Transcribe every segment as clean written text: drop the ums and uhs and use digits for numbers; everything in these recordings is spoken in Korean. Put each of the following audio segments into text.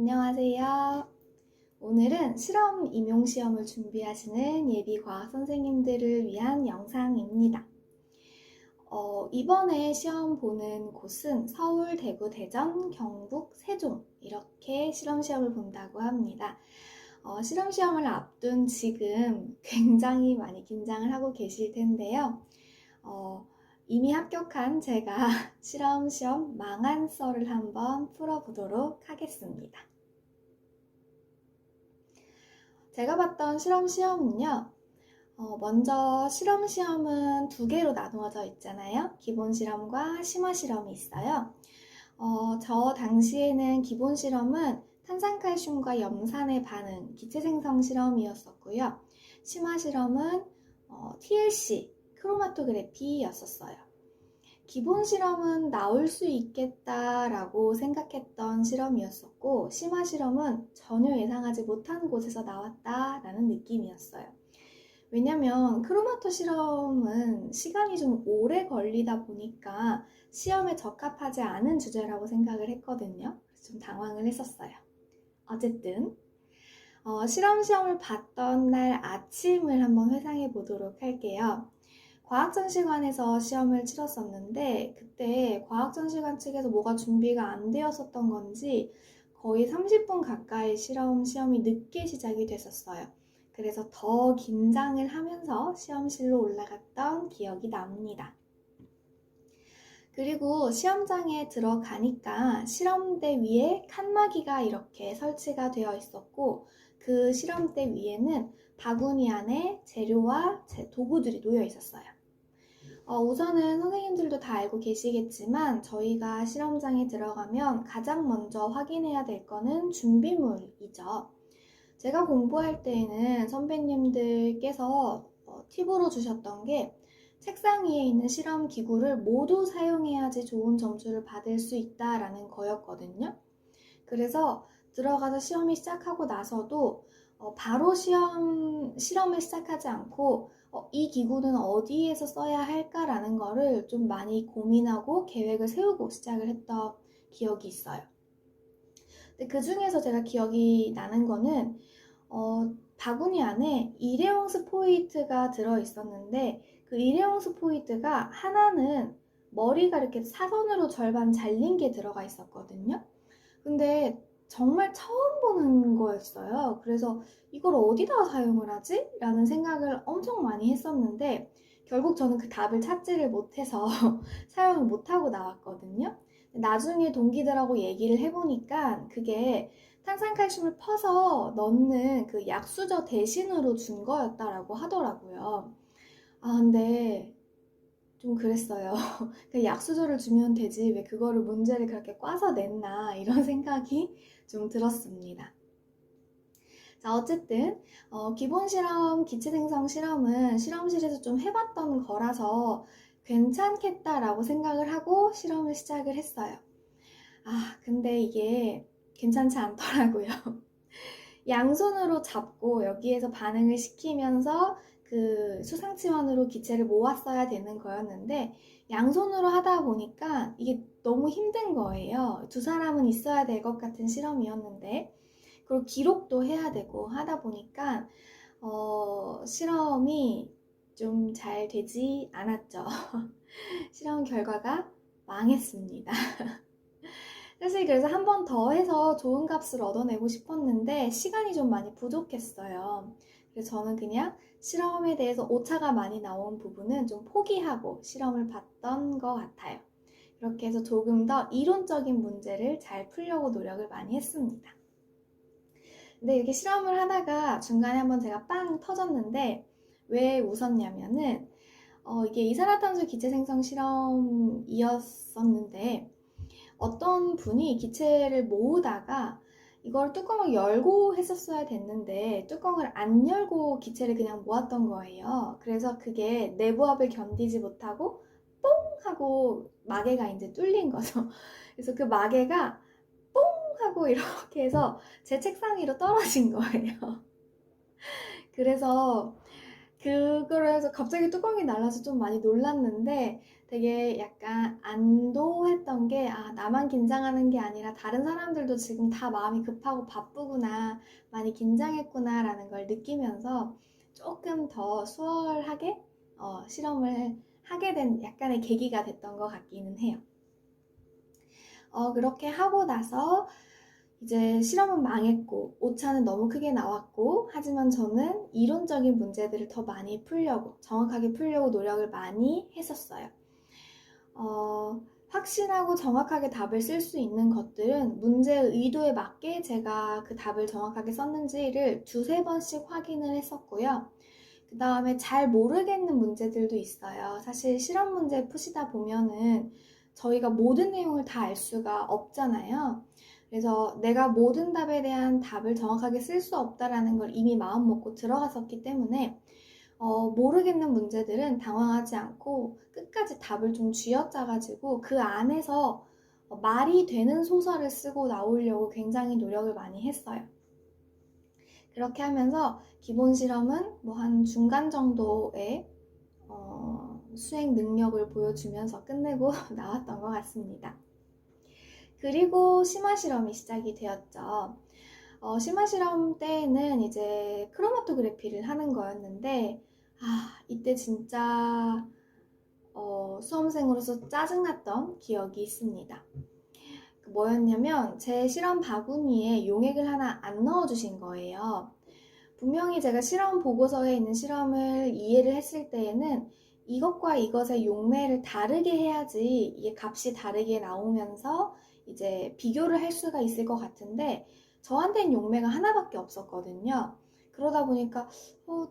안녕하세요. 오늘은 실험 임용시험을 준비하시는 예비과학 선생님들을 위한 영상입니다. 이번에 시험 보는 곳은 서울, 대구, 대전, 경북, 세종 이렇게 실험시험을 본다고 합니다. 실험시험을 앞둔 지금 굉장히 많이 긴장을 하고 계실 텐데요. 이미 합격한 제가 실험시험 망한 썰을 한번 풀어보도록 하겠습니다. 제가 봤던 실험시험은요, 먼저 실험시험은 두 개로 나누어져 있잖아요. 기본실험과 심화실험이 있어요. 저 당시에는 기본실험은 탄산칼슘과 염산의 반응, 기체생성 실험이었었고요. 심화실험은 TLC, 크로마토그래피였었어요. 기본 실험은 나올 수 있겠다라고 생각했던 실험이었었고, 심화 실험은 전혀 예상하지 못한 곳에서 나왔다라는 느낌이었어요. 왜냐면 크로마토 실험은 시간이 좀 오래 걸리다 보니까 시험에 적합하지 않은 주제라고 생각을 했거든요. 그래서 좀 당황을 했었어요. 어쨌든 실험을 봤던 날 아침을 한번 회상해 보도록 할게요. 과학전시관에서 시험을 치렀었는데 그때 과학전시관 측에서 뭐가 준비가 안 되었었던 건지 거의 30분 가까이 시험이 늦게 시작이 됐었어요. 그래서 더 긴장을 하면서 시험실로 올라갔던 기억이 납니다. 그리고 시험장에 들어가니까 실험대 위에 칸막이가 이렇게 설치가 되어 있었고 그 실험대 위에는 바구니 안에 재료와 도구들이 놓여 있었어요. 우선은 선생님들도 다 알고 계시겠지만 저희가 실험장에 들어가면 가장 먼저 확인해야 될 거는 준비물이죠. 제가 공부할 때에는 선배님들께서 팁으로 주셨던 게 책상 위에 있는 실험 기구를 모두 사용해야지 좋은 점수를 받을 수 있다라는 거였거든요. 그래서 들어가서 시험이 시작하고 나서도 바로 실험을 시작하지 않고 이 기구는 어디에서 써야 할까라는 거를 좀 많이 고민하고 계획을 세우고 시작을 했던 기억이 있어요. 근데 그 중에서 제가 기억이 나는 거는 바구니 안에 일회용 스포이트가 들어있었는데 그 일회용 스포이트가 하나는 머리가 이렇게 사선으로 절반 잘린 게 들어가 있었거든요. 근데 정말 처음 보는 거였어요. 그래서 이걸 어디다가 사용을 하지? 라는 생각을 엄청 많이 했었는데 결국 저는 그 답을 찾지를 못해서 사용을 못하고 나왔거든요. 나중에 동기들하고 얘기를 해보니까 그게 탄산칼슘을 퍼서 넣는 그 약수저 대신으로 준 거였다라고 하더라고요. 근데 좀 그랬어요. 약수저를 주면 되지 왜 그거를 문제를 그렇게 꽈서 냈나 이런 생각이 좀 들었습니다. 자, 어쨌든 기본 실험, 기체생성 실험은 실험실에서 좀 해봤던 거라서 괜찮겠다라고 생각을 하고 실험을 시작을 했어요. 근데 이게 괜찮지 않더라고요. 양손으로 잡고 여기에서 반응을 시키면서 그 수상치원으로 기체를 모았어야 되는 거였는데 양손으로 하다 보니까 이게 너무 힘든 거예요. 두 사람은 있어야 될 것 같은 실험이었는데 그리고 기록도 해야 되고 하다 보니까 실험이 좀 잘 되지 않았죠. 실험 결과가 망했습니다. 사실 그래서 한 번 더 해서 좋은 값을 얻어내고 싶었는데 시간이 좀 많이 부족했어요. 그래서 저는 그냥 실험에 대해서 오차가 많이 나온 부분은 좀 포기하고 실험을 봤던 것 같아요. 그렇게 해서 조금 더 이론적인 문제를 잘 풀려고 노력을 많이 했습니다. 근데 이렇게 실험을 하다가 중간에 한번 제가 빵 터졌는데 왜 웃었냐면은 이게 이산화탄소 기체 생성 실험이었었는데 어떤 분이 기체를 모으다가 이걸 뚜껑을 열고 했었어야 됐는데 뚜껑을 안 열고 기체를 그냥 모았던 거예요. 그래서 그게 내부압을 견디지 못하고 뽕 하고 마개가 이제 뚫린 거죠. 그래서 그 마개가 뽕 하고 이렇게 해서 제 책상 위로 떨어진 거예요. 그래서 그거를 해서 갑자기 뚜껑이 날라서 좀 많이 놀랐는데 되게 약간 안도했던 게, 아, 나만 긴장하는 게 아니라 다른 사람들도 지금 다 마음이 급하고 바쁘구나, 많이 긴장했구나라는 걸 느끼면서 조금 더 수월하게 실험을 하게 된 약간의 계기가 됐던 것 같기는 해요. 그렇게 하고 나서 이제 실험은 망했고 오차는 너무 크게 나왔고, 하지만 저는 이론적인 문제들을 더 많이 풀려고, 정확하게 풀려고 노력을 많이 했었어요. 확실하고 정확하게 답을 쓸 수 있는 것들은 문제의 의도에 맞게 제가 그 답을 정확하게 썼는지를 두세 번씩 확인을 했었고요. 그 다음에 잘 모르겠는 문제들도 있어요. 사실 실험 문제 푸시다 보면은 저희가 모든 내용을 다 알 수가 없잖아요. 그래서 내가 모든 답에 대한 답을 정확하게 쓸 수 없다라는 걸 이미 마음 먹고 들어갔었기 때문에 모르겠는 문제들은 당황하지 않고 끝까지 답을 좀 쥐어짜가지고 그 안에서 말이 되는 소설을 쓰고 나오려고 굉장히 노력을 많이 했어요. 그렇게 하면서 기본 실험은 뭐 한 중간 정도의 수행 능력을 보여주면서 끝내고 나왔던 것 같습니다. 그리고 심화 실험이 시작이 되었죠. 심화 실험 때에는 이제 크로마토그래피를 하는 거였는데, 이때 진짜 수험생으로서 짜증났던 기억이 있습니다. 뭐였냐면 제 실험 바구니에 용액을 하나 안 넣어주신 거예요. 분명히 제가 실험 보고서에 있는 실험을 이해를 했을 때에는 이것과 이것의 용매를 다르게 해야지 이게 값이 다르게 나오면서 이제 비교를 할 수가 있을 것 같은데, 저한테는 용매가 하나밖에 없었거든요. 그러다 보니까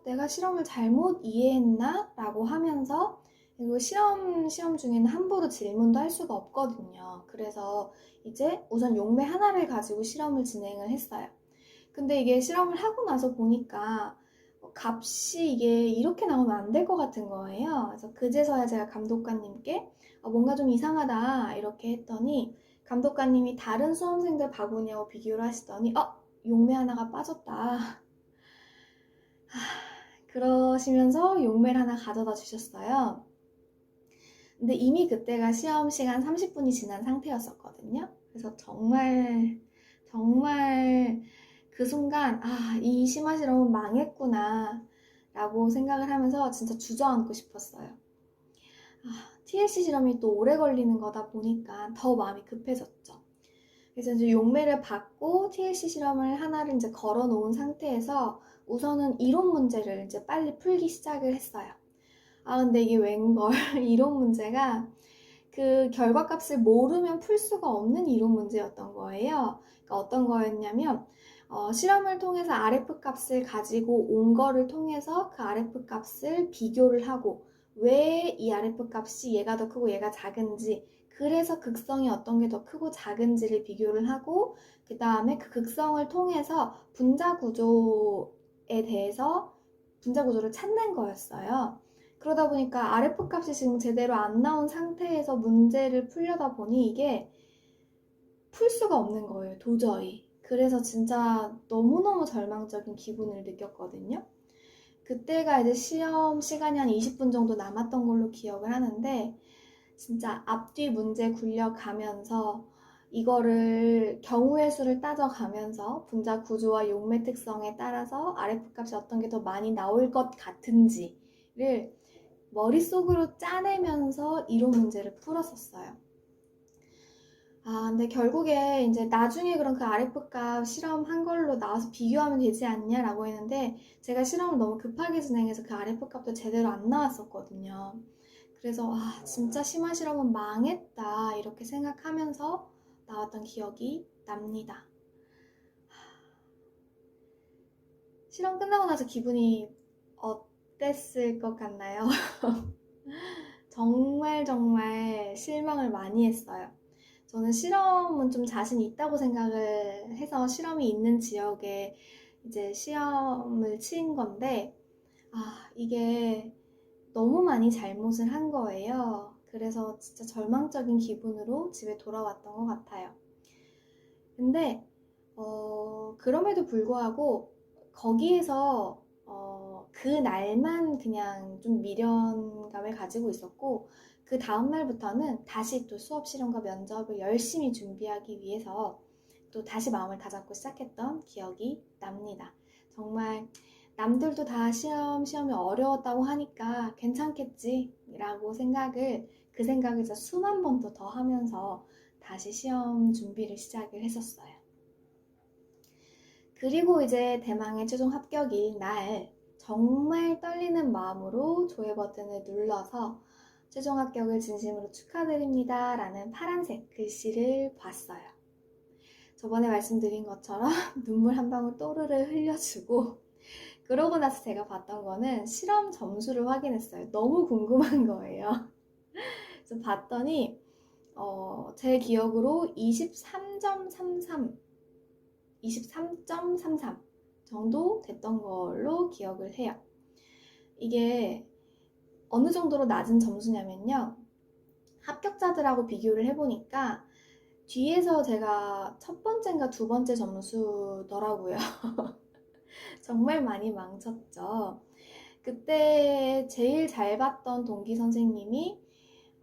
내가 실험을 잘못 이해했나? 라고 하면서, 그리고 시험 중에는 함부로 질문도 할 수가 없거든요. 그래서 이제 우선 용매 하나를 가지고 실험을 진행을 했어요. 근데 이게 실험을 하고 나서 보니까 값이 이게 이렇게 나오면 안 될 것 같은 거예요. 그래서 그제서야 제가 감독관님께 뭔가 좀 이상하다 이렇게 했더니, 감독관님이 다른 수험생들 바구니하고 비교를 하시더니 용매 하나가 빠졌다 그러시면서 용매를 하나 가져다 주셨어요. 근데 이미 그때가 시험 시간 30분이 지난 상태였었거든요. 그래서 정말 그 순간 이 심화 실험은 망했구나 라고 생각을 하면서 진짜 주저앉고 싶었어요. TLC 실험이 또 오래 걸리는 거다 보니까 더 마음이 급해졌죠. 그래서 이제 용매를 받고 TLC 실험을 하나를 이제 걸어 놓은 상태에서 우선은 이론 문제를 이제 빨리 풀기 시작을 했어요. 근데 이게 웬걸 이론 문제가 그 결과값을 모르면 풀 수가 없는 이론 문제였던 거예요. 그러니까 어떤 거였냐면 실험을 통해서 RF 값을 가지고 온 거를 통해서 그 RF 값을 비교를 하고, 왜 이 RF 값이 얘가 더 크고 얘가 작은지, 그래서 극성이 어떤 게 더 크고 작은지를 비교를 하고, 그 다음에 그 극성을 통해서 분자 구조에 대해서 분자 구조를 찾는 거였어요. 그러다 보니까 RF 값이 지금 제대로 안 나온 상태에서 문제를 풀려다 보니 이게 풀 수가 없는 거예요, 도저히. 그래서 진짜 너무너무 절망적인 기분을 느꼈거든요. 그때가 이제 시험 시간이 한 20분 정도 남았던 걸로 기억을 하는데, 진짜 앞뒤 문제 굴려가면서 이거를 경우의 수를 따져가면서 분자 구조와 용매 특성에 따라서 RF 값이 어떤 게 더 많이 나올 것 같은지를 머릿속으로 짜내면서 이론 문제를 풀었었어요. 근데 결국에 이제 나중에 그럼 그 RF 값 실험한 걸로 나와서 비교하면 되지 않냐라고 했는데, 제가 실험을 너무 급하게 진행해서 그 RF 값도 제대로 안 나왔었거든요. 그래서 진짜 심화 실험은 망했다 이렇게 생각하면서 나왔던 기억이 납니다. 실험 끝나고 나서 기분이 어땠을 것 같나요? 정말 실망을 많이 했어요. 저는 실험은 좀 자신 있다고 생각을 해서 실험이 있는 지역에 이제 시험을 친 건데, 이게 너무 많이 잘못을 한 거예요. 그래서 진짜 절망적인 기분으로 집에 돌아왔던 것 같아요. 근데 그럼에도 불구하고 거기에서 그날만 그냥 좀 미련감을 가지고 있었고, 그 다음날부터는 다시 또 수업 실험과 면접을 열심히 준비하기 위해서 또 다시 마음을 다잡고 시작했던 기억이 납니다. 정말 남들도 다 시험이 어려웠다고 하니까 괜찮겠지 라고 그 생각을 진짜 수만 번도 더 하면서 다시 시험 준비를 시작을 했었어요. 그리고 이제 대망의 최종 합격일 날 정말 떨리는 마음으로 조회 버튼을 눌러서 최종 합격을 진심으로 축하드립니다 라는 파란색 글씨를 봤어요. 저번에 말씀드린 것처럼 눈물 한 방울 또르르 흘려주고, 그러고 나서 제가 봤던 거는 실험 점수를 확인했어요. 너무 궁금한 거예요. 그래서 봤더니 제 기억으로 23.33 정도 됐던 걸로 기억을 해요. 이게 어느 정도로 낮은 점수냐면요, 합격자들하고 비교를 해보니까 뒤에서 제가 첫 번째인가 두 번째 점수더라고요. 정말 많이 망쳤죠. 그때 제일 잘 봤던 동기 선생님이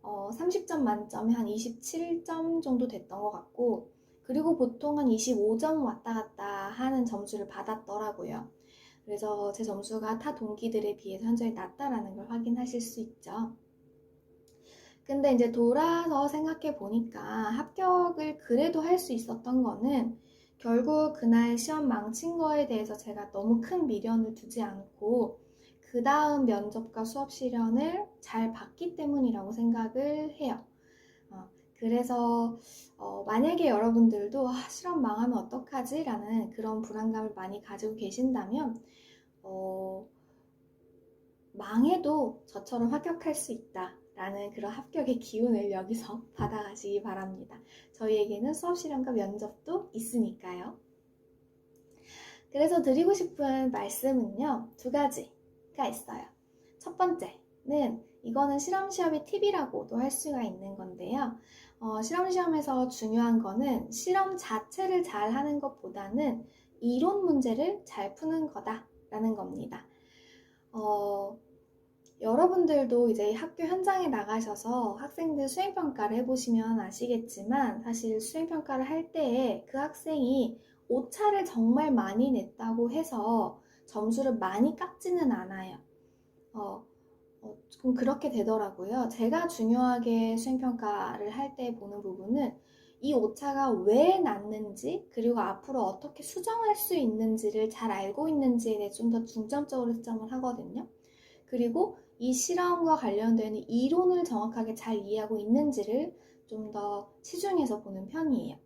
30점 만점에 한 27점 정도 됐던 것 같고, 그리고 보통 한 25점 왔다 갔다 하는 점수를 받았더라고요. 그래서 제 점수가 타 동기들에 비해서 현저히 낮다라는 걸 확인하실 수 있죠. 근데 이제 돌아서 생각해 보니까 합격을 그래도 할 수 있었던 거는 결국 그날 시험 망친 거에 대해서 제가 너무 큰 미련을 두지 않고 그 다음 면접과 수업 실현을 잘 봤기 때문이라고 생각을 해요. 그래서 만약에 여러분들도 실험 망하면 어떡하지? 라는 그런 불안감을 많이 가지고 계신다면 망해도 저처럼 합격할 수 있다 라는 그런 합격의 기운을 여기서 받아가시기 바랍니다. 저희에게는 수업 실험과 면접도 있으니까요. 그래서 드리고 싶은 말씀은요, 두 가지가 있어요. 첫 번째는 이거는 실험시험의 팁이라고도 할 수가 있는 건데요. 실험시험에서 중요한 거는 실험 자체를 잘 하는 것보다는 이론 문제를 잘 푸는 거다라는 겁니다. 여러분들도 이제 학교 현장에 나가셔서 학생들 수행평가를 해보시면 아시겠지만, 사실 수행평가를 할 때에 그 학생이 오차를 정말 많이 냈다고 해서 점수를 많이 깎지는 않아요. 좀 그렇게 되더라고요. 제가 중요하게 수행평가를 할 때 보는 부분은 이 오차가 왜 났는지, 그리고 앞으로 어떻게 수정할 수 있는지를 잘 알고 있는지에 대해 좀 더 중점적으로 채점을 하거든요. 그리고 이 실험과 관련되는 이론을 정확하게 잘 이해하고 있는지를 좀 더 치중해서 보는 편이에요.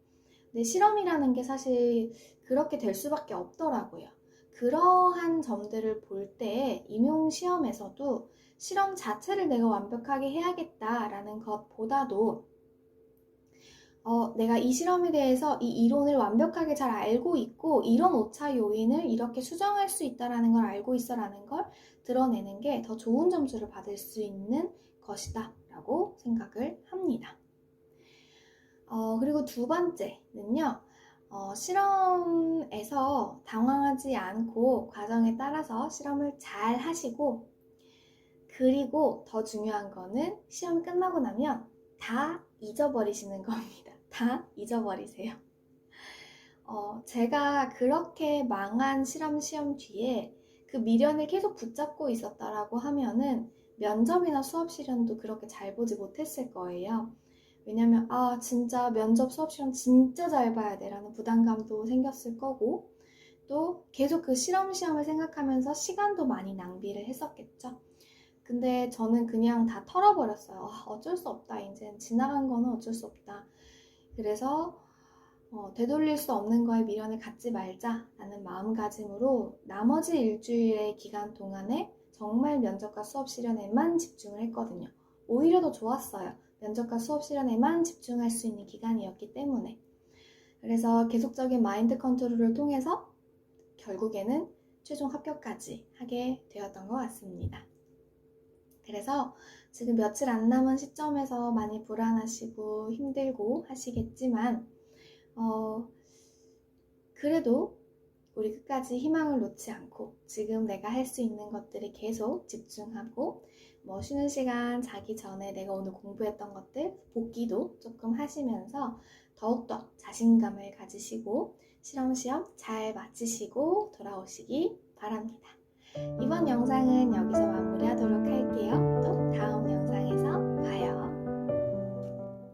근데 실험이라는 게 사실 그렇게 될 수밖에 없더라고요. 그러한 점들을 볼 때 임용 시험에서도 실험 자체를 내가 완벽하게 해야겠다라는 것보다도 내가 이 실험에 대해서 이 이론을 완벽하게 잘 알고 있고 이런 오차 요인을 이렇게 수정할 수 있다는 걸 알고 있어라는 걸 드러내는 게 더 좋은 점수를 받을 수 있는 것이다 라고 생각을 합니다. 그리고 두 번째는요, 실험에서 당황하지 않고 과정에 따라서 실험을 잘 하시고, 그리고 더 중요한 거는 시험 끝나고 나면 다 잊어버리시는 겁니다. 다 잊어버리세요. 제가 그렇게 망한 시험 뒤에 그 미련을 계속 붙잡고 있었다라고 하면은 면접이나 수업 실현도 그렇게 잘 보지 못했을 거예요. 왜냐면 진짜 면접 수업 실험 진짜 잘 봐야 돼 라는 부담감도 생겼을 거고, 또 계속 그 시험을 생각하면서 시간도 많이 낭비를 했었겠죠. 근데 저는 그냥 다 털어버렸어요. 어쩔 수 없다. 이제 지나간 거는 어쩔 수 없다. 그래서 되돌릴 수 없는 거에 미련을 갖지 말자라는 마음가짐으로 나머지 일주일의 기간 동안에 정말 면접과 수업 실현에만 집중을 했거든요. 오히려 더 좋았어요. 면접과 수업 실현에만 집중할 수 있는 기간이었기 때문에. 그래서 계속적인 마인드 컨트롤을 통해서 결국에는 최종 합격까지 하게 되었던 것 같습니다. 그래서 지금 며칠 안 남은 시점에서 많이 불안하시고 힘들고 하시겠지만 그래도 우리 끝까지 희망을 놓지 않고 지금 내가 할 수 있는 것들에 계속 집중하고 쉬는 시간 자기 전에 내가 오늘 공부했던 것들 복기도 조금 하시면서 더욱더 자신감을 가지시고 실험 시험 잘 마치시고 돌아오시기 바랍니다. 이번 영상은